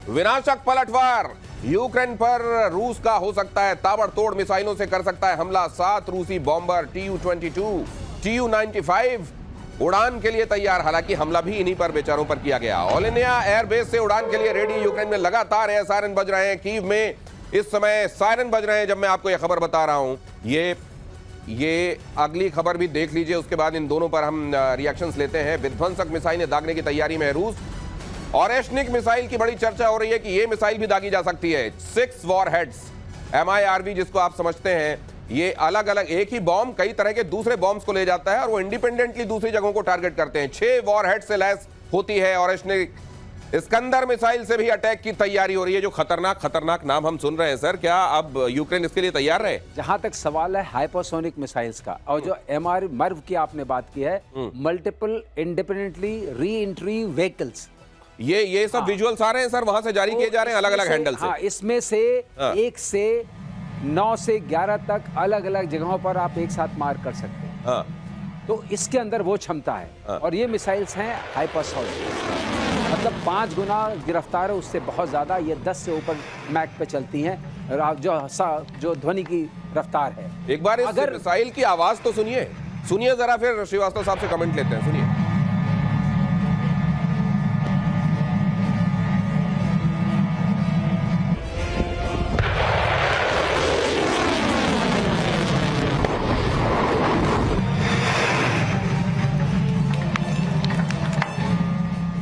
विनाशक पलटवार, यूक्रेन पर रूस का हो सकता है ताबड़तोड़ मिसाइलों से कर सकता है हमला। 7 रूसी बॉम्बर TU-22, TU-95 उड़ान के लिए तैयार। हालांकि हमला भी इन्हीं पर बेचारों पर किया गया। ओलेनिया एयरबेस से उड़ान के लिए रेडी। यूक्रेन में लगातार एयर सायरन बज रहे हैं। कीव में इस समय सायरन बज रहे हैं जब मैं आपको यह खबर बता रहा हूं। ये अगली खबर भी देख लीजिए, उसके बाद इन दोनों पर हम रिएक्शंस लेते हैं। विध्वंसक मिसाइलें दागने की तैयारी में है रूस। ऑरेशनिक मिसाइल की बड़ी चर्चा हो रही है कि यह मिसाइल भी दागी जा सकती है। 6 वॉरहेड्स MIRV जिसको आप समझते हैं, ये अलग अलग एक ही बॉम्ब कई तरह के दूसरे बॉम्ब्स को ले जाता है और वो इंडिपेंडेंटली दूसरी जगहों को टारगेट करते हैं। 6 वॉरहेड से लैस होती है ऑरेशनिक। इस्कंदर मिसाइल से भी अटैक की तैयारी हो रही है। जो खतरनाक नाम हम सुन रहे हैं सर, क्या अब यूक्रेन इसके लिए तैयार है? जहां तक सवाल है हाइपरसोनिक मिसाइल्स का, और जो MIRV की आपने बात की है, multiple independently re entry vehicles, ये सब विजुअल्स आ रहे हैं सर, वहां से जारी किए जा रहे हैं अलग अलग हैंडल से। हाँ, इसमें से 1 से 9 से 11 तक अलग अलग जगहों पर आप एक साथ मार कर सकते हैं। हाँ। तो इसके अंदर वो क्षमता है। और ये मिसाइल्स हैं हाइपरसोनिक, मतलब 5 गुना गिरफ्तार है उससे बहुत ज्यादा। ये 10 से ऊपर मैक पे चलती हैं, जो ध्वनि की रफ्तार है। एक बार इस मिसाइल की आवाज तो सुनिए जरा, फिर श्रीवास्तव साहब से कमेंट लेते हैं। सुनिए।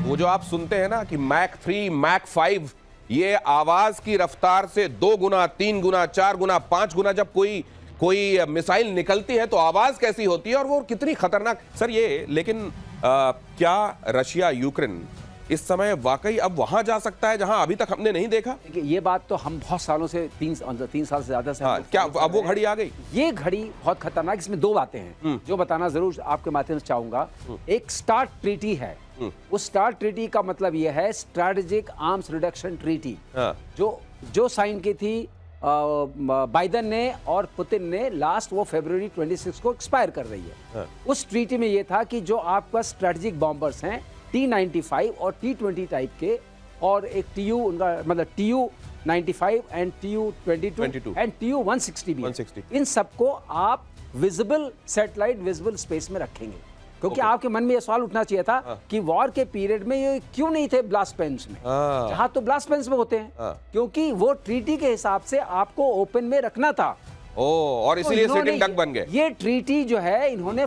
वो जो आप सुनते हैं ना कि मैक 3, मैक 5, ये आवाज की रफ्तार से 2 गुना, 3 गुना, 4 गुना, 5 गुना जब कोई मिसाइल निकलती है तो आवाज कैसी होती है और वो कितनी खतरनाक सर ये। लेकिन क्या रशिया यूक्रेन इस समय वाकई अब वहां जा सकता है जहां अभी तक हमने नहीं देखा? ये बात तो हम बहुत सालों से 3 साल से ज्यादा से क्या अब वो घड़ी आ गई? ये घड़ी बहुत खतरनाक। इसमें 2 बातें हैं जो बताना जरूर आपके माध्यम से चाहूंगा। एक स्टार्ट ट्रीटी है। उस स्टार्ट ट्रीटी का मतलब यह है स्ट्रैटेजिक आर्म्स रिडक्शन ट्रीटी, जो साइन की थी बाइडेन ने और पुतिन ने लास्ट, वो फरवरी 26 को एक्सपायर कर रही है। उस ट्रीटी में यह था कि जो आपका स्ट्रैटेजिक बॉम्बर्स हैं T-95 और T-20 टाइप के, और एक TU उनका मतलब TU-95 and TU-22 and TU-160 भी है। इन सबको आप विजिबल सैटेलाइट विजिबल स्पेस में रखेंगे, क्योंकि आपके मन में यह सवाल उठना चाहिए था कि वॉर के पीरियड में ये क्यों नहीं थे ब्लास्ट पेन्स में, जहां तो ब्लास्ट पेन्स में होते हैं, क्योंकि वो ट्रीटी के हिसाब से आपको ओपन में रखना था। और इसीलिए सिटिंग डक बन गए। ये ट्रीटी जो है इन्होंने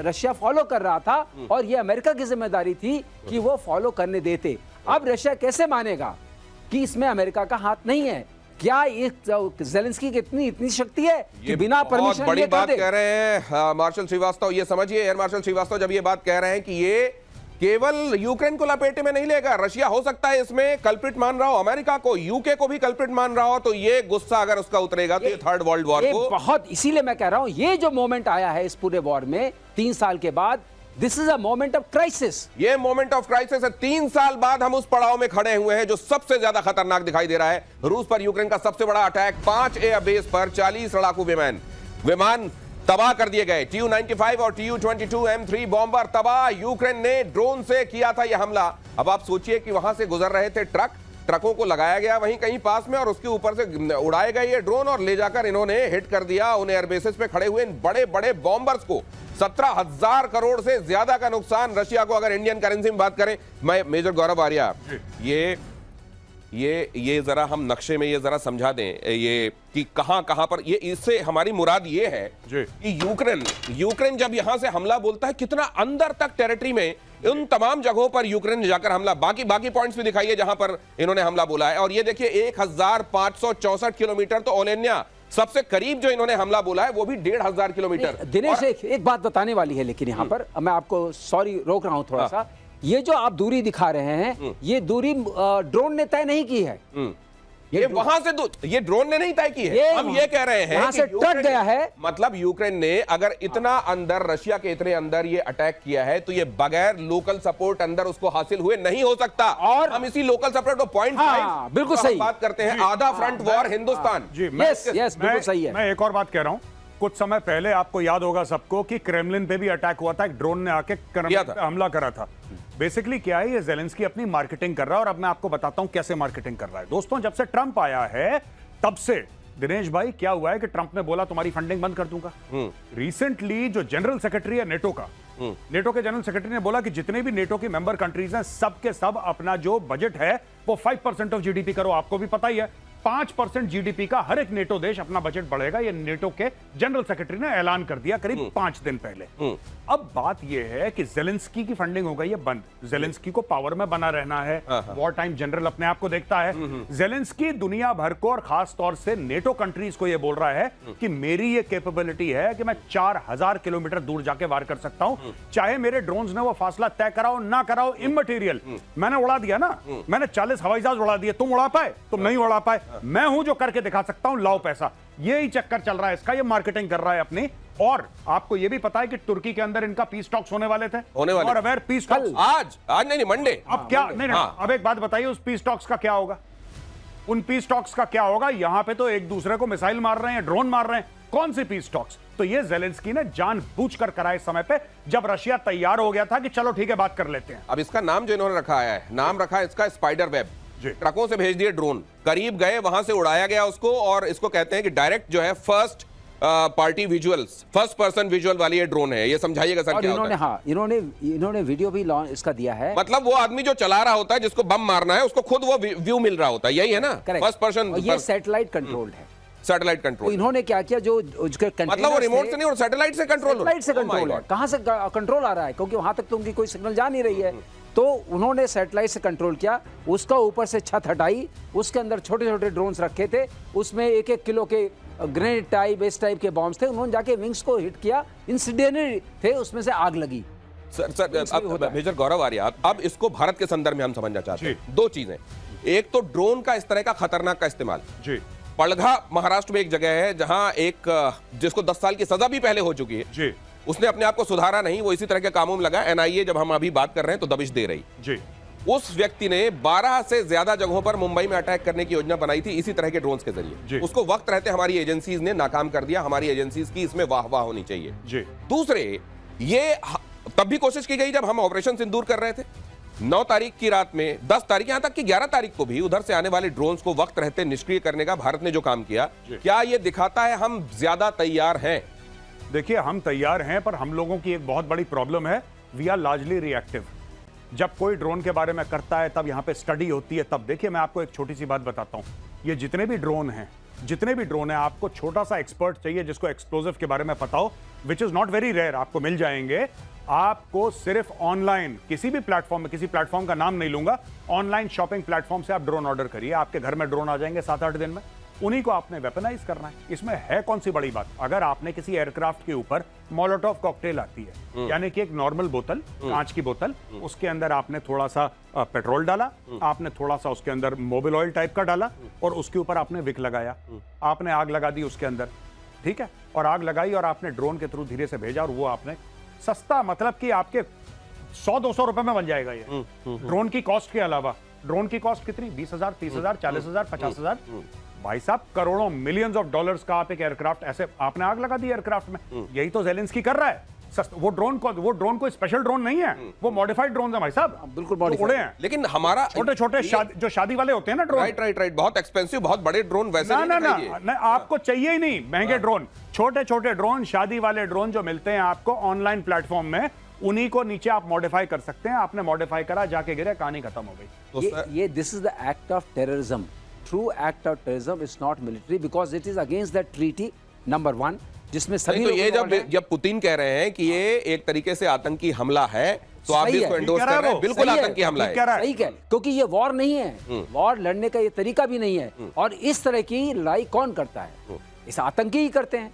रशिया फॉलो कर रहा था और ये अमेरिका की जिम्मेदारी थी कि वो फॉलो करने देते। अब रशिया कैसे मानेगा कि इसमें अमेरिका का हाथ नहीं है? क्या ये ज़ेलेंस्की की इतनी शक्ति है कि बिना परमिशन बड़ी बात कह रहे हैं मार्शल श्रीवास्तव, ये समझिए एयर मार्शल श्रीवास्तव, जब ये बात कह रहे हैं कि ये केवल यूक्रेन को लपेटे में नहीं लेगा, रशिया हो सकता है इसमें कल्प्रिट मान रहा हो, अमेरिका को, यूके को भी कल्प्रिट मान रहा हो, तो ये गुस्सा अगर उसका उतरेगा तो ये थर्ड वर्ल्ड वॉर को बहुत, इसीलिए मैं कह रहा हूं ये जो मोमेंट आया है इस पूरे वॉर में 3 साल के बाद, this is a moment of crisis. ये मोमेंट ऑफ क्राइसिस है। 3 साल बाद हम उस पड़ाव में खड़े हुए हैं जो सबसे ज्यादा खतरनाक दिखाई दे रहा है। रूस पर यूक्रेन का सबसे बड़ा अटैक, 5 एयरबेस पर 40 लड़ाकू विमान तबाह कर दिए गए। TU-95 और TU-22 M3 बॉम्बर तबाह। यूक्रेन ने ड्रोन से किया था यह हमला। अब आप सोचिए कि वहां से गुजर रहे थे ट्रकों को लगाया गया वहीं कहीं पास में, और उसके ऊपर से उड़ाए गए ये ड्रोन और ले जाकर इन्होंने हिट कर दिया उन एयरबेसेस पे खड़े हुए इन बड़े बड़े बॉम्बर्स को। 17,000 करोड़ से ज्यादा का नुकसान रशिया को। अगर इंडियन करेंसी में बात करें, मैं मेजर गौरव आर्या, ये जरा हम नक्शे में ये जरा समझा दें ये कि कहां पर ये, इससे हमारी मुराद ये है कि यूक्रेन जब यहां से हमला बोलता है, कितना अंदर तक टेरिटरी में उन तमाम जगहों पर यूक्रेन ने जाकर हमला, बाकी पॉइंट्स भी दिखाइए जहां पर इन्होंने हमला बोला है। और ये देखिए 1564 किलोमीटर, तो ओलेनिया सबसे करीब जो इन्होंने हमला बोला है वो भी 1500 किलोमीटर। दिनेश एक बात बताने वाली है, लेकिन यहां पर मैं आपको सॉरी रोक रहा हूं थोड़ा सा। ये जो आप दूरी दिखा रहे हैं, ये दूरी ड्रोन ने तय नहीं की है। ये वहां से ये ड्रोन ने नहीं तय की है। हम ये कह रहे हैं यहां से टक गया है। मतलब यूक्रेन ने अगर इतना अंदर, रशिया के इतने अंदर ये अटैक किया है, तो ये बगैर लोकल सपोर्ट अंदर उसको हासिल हुए नहीं हो सकता। और हम इसी लोकल सपोर्ट को 0.5 बिल्कुल सही बात करते हैं, आधा फ्रंट वॉर हिंदुस्तान। यस बिल्कुल सही है। मैं एक और बात कह रहा हूं कुछ समय पहले आपको याद होगा सबको कि क्रेमलिन पे भी अटैक हुआ था, एक ड्रोन ने आके क्रेमलिन पे हमला करा था। बेसिकली क्या है, ये ज़ेलेंस्की अपनी मार्केटिंग कर रहा है और अब मैं आपको बताता हूं कैसे मार्केटिंग कर रहा है। दोस्तों, जब से ट्रंप आया है तब से दिनेश भाई क्या हुआ है कि ट्रंप ने बोला तुम्हारी फंडिंग बंद कर दूंगा। रिसेंटली जो जनरल सेक्रेटरी है नेटो का, नेटो के जनरल सेक्रेटरी ने बोला कि जितने भी नेटो की मेंबर कंट्रीज हैं सब के सब अपना जो बजट है वो 5% ऑफ जीडीपी करो। आपको भी पता ही है 5% जीडीपी का हर एक नेटो देश अपना बजट बढ़ेगा। ये नेटो के जनरल सेक्रेटरी ने ऐलान कर दिया करीब 5 दिन पहले। अब बात यह है कि ज़ेलेंस्की की फंडिंग हो गई है बंद। ज़ेलेंस्की को पावर में बना रहना है, वॉर टाइम जनरल अपने आप को देखता है। ज़ेलेंस्की दुनिया भर को और खास तौर से नेटो कंट्रीज को यह बोल रहा है कि मेरी ये कैपेबिलिटी है कि मैं 4000 किलोमीटर दूर जाके वार कर सकता हूं, चाहे मेरे ड्रोन्स ने वो फासला तय कराओ ना कराओ, इममटेरियल। मैंने उड़ा दिया ना, मैंने 40 हवाई जहाज उड़ा दिए, तुम उड़ा पाए? तुम नहीं उड़ा पाए, मैं हूं जो करके दिखा सकता हूं, लाओ पैसा। यही चक्कर चल रहा है इसका, ये मार्केटिंग कर रहा है अपनी। और आपको ये भी पता है कि तुर्की के अंदर इनका पीस टॉक्स होने वाले थे, और अवेयर पीस टॉक्स आज नहीं मंडे। अब क्या नहीं, अब एक बात बताइए, उस पीस टॉक्स का क्या होगा? उन पीस टॉक्स का क्या होगा? यहां पे तो एक दूसरे को मिसाइल मार रहे हैं, ड्रोन मार रहे हैं, कौन सी पीस टॉक्स? तो ये ज़ेलेंस्की ने जानबूझकर करा इस समय पे जब रशिया तैयार हो गया था कि चलो ठीक है बात कर लेते हैं। अब इसका नाम जो इन्होंने रखा है, नाम रखा है इसका स्पाइडर वेब। ट्रकों से भेज दिए ड्रोन, करीब गए, वहां से उड़ाया गया उसको, और इसको कहते हैं कि डायरेक्ट जो है first party visuals, first person visual वाली ये ड्रोन है। ये समझाइएगा सर क्या होता है? हाँ, इन्होंने वीडियो भी लॉन्च इसका दिया है। मतलब वो आदमी जो चला रहा होता है, जिसको बम मारना है, उसको खुद वो व्यू मिल रहा होता है, यही है ना? First person. ये सैटेलाइट कंट्रोल्ड है, सैटेलाइट कंट्रोल। इन्होंने क्या किया, जो मतलब वो रिमोट से नहीं और सैटेलाइट से कंट्रोल है। कहां से कंट्रोल आ रहा है? क्योंकि वहां तक तो उनकी कोई सिग्नल जा नहीं रही है। तो उन्होंने सैटेलाइट से कंट्रोल किया, उसका ऊपर से छत हटाई, उसके अंदर छोटे छोटे ड्रोन्स रखे थे, उसमें 1-1 किलो के ग्रेनेड टाइप, इस टाइप के बॉम्ब्स थे। उन्होंने जाके विंग्स को हिट किया, इंसिडेंटली थे, उसमें से आग लगी। सर मेजर गौरव आर्या, अब इसको भारत के संदर्भ में हम समझना चाहते हैं। दो चीजें, एक तो ड्रोन का इस तरह का खतरनाक का इस्तेमाल। पड़घा महाराष्ट्र में एक जगह है जहां एक जिसको 10 साल की सजा भी पहले हो चुकी है, उसने अपने आप को सुधारा नहीं, वो इसी तरह के कामों में लगा। एनआईए जब हम अभी बात कर रहे हैं तो दबिश दे रही। उस व्यक्ति ने 12 से ज्यादा जगहों पर मुंबई में अटैक करने की योजना बनाई थी इसी तरह के ड्रोन्स के जरिए। उसको वक्त रहते हमारी एजेंसीज ने नाकाम कर दिया। हमारी एजेंसीज की इसमें वाह होनी चाहिए। दूसरे, ये तब भी कोशिश की गई जब हम ऑपरेशन सिंदूर कर रहे थे 9 तारीख की रात में, 10 तारीख, यहां तक कि 11 तारीख को भी उधर से आने वाले ड्रोन्स को वक्त रहते निष्क्रिय करने का भारत ने जो काम किया, क्या यह दिखाता है हम ज्यादा तैयार हैं? देखिए, हम तैयार हैं, पर हम लोगों की एक बहुत बड़ी प्रॉब्लम है, वी आर लार्जली रिएक्टिव। जब कोई ड्रोन के बारे में करता है तब यहां पे स्टडी होती है। तब देखिए, मैं आपको एक छोटी सी बात बताता हूं, ये जितने भी ड्रोन हैं, आपको छोटा सा एक्सपर्ट चाहिए जिसको एक्सप्लोजिव के बारे में पता हो, which is not very rare, आपको मिल जाएंगे। आपको सिर्फ ऑनलाइन किसी भी प्लेटफॉर्म में, किसी प्लेटफॉर्म का नाम नहीं लूंगा, ऑनलाइन शॉपिंग प्लेटफॉर्म से आप ड्रोन ऑर्डर करिए, आपके घर में ड्रोन आ जाएंगे 7-8 दिन में। उन्हीं को आपने वेपनाइज करना है। इसमें है कौन सी बड़ी बात? अगर आपने किसी एयरक्राफ्ट के ऊपर मोलोटोव कॉकटेल आती है, यानी कि एक नॉर्मल बोतल, कांच की बोतल, उसके अंदर आपने थोड़ा सा पेट्रोल डाला, आपने थोड़ा सा उसके अंदर मोबिल ऑयल टाइप का डाला, और उसके ऊपर आपने विक लगाया, आपने आग लगा दी उसके अंदर, ठीक है, और आग लगाई और आपने ड्रोन के थ्रू धीरे से भेजा, और वो आपने सस्ता, मतलब कि आपके 100-200 रुपए में बन जाएगा ये ड्रोन की कॉस्ट के अलावा। ड्रोन की कॉस्ट कितनी? 20,000, 30,000, 40,000, 50,000। भाई साहब, करोड़ों, मिलियंस ऑफ डॉलर्स का आप एक एयरक्राफ्ट, ऐसे आपने आग लगा दी एयरक्राफ्ट में। यही तो ज़ेलेंस्की कर रहा है। वो ड्रोन कोई स्पेशल ड्रोन नहीं है, वो मॉडिफाइड ड्रोन है भाई साहब, बिल्कुल उड़े हैं। लेकिन हमारा छोटे जो शादी वाले होते हैं ना ड्रोन, राइट, बहुत एक्सपेंसिव, बहुत बड़े ड्रोन वैसे ना, आपको चाहिए ही नहीं महंगे ड्रोन। छोटे ड्रोन, शादी वाले ड्रोन जो मिलते हैं आपको ऑनलाइन प्लेटफॉर्म में, उन्हीं को नीचे आप मॉडिफाई कर सकते हैं। आपने मॉडिफाई करा, जाके गिरे, कहानी खत्म हो गई। ये this is the act of terrorism. True act of terrorism is not military because it is against that treaty number 1, जिसमें सभी तो ये जब पुतिन कह रहे हैं कि ये एक तरीके से आतंकी हमला है, तो आप भी इसको एंडोर्स कर रहे हैं। बिल्कुल आतंकी हमला है, सही है, क्योंकि ये वॉर नहीं है, वॉर लड़ने का ये तरीका भी नहीं है, और इस तरह की लड़ाई कौन करता है? इस आतंकी ही करते हैं।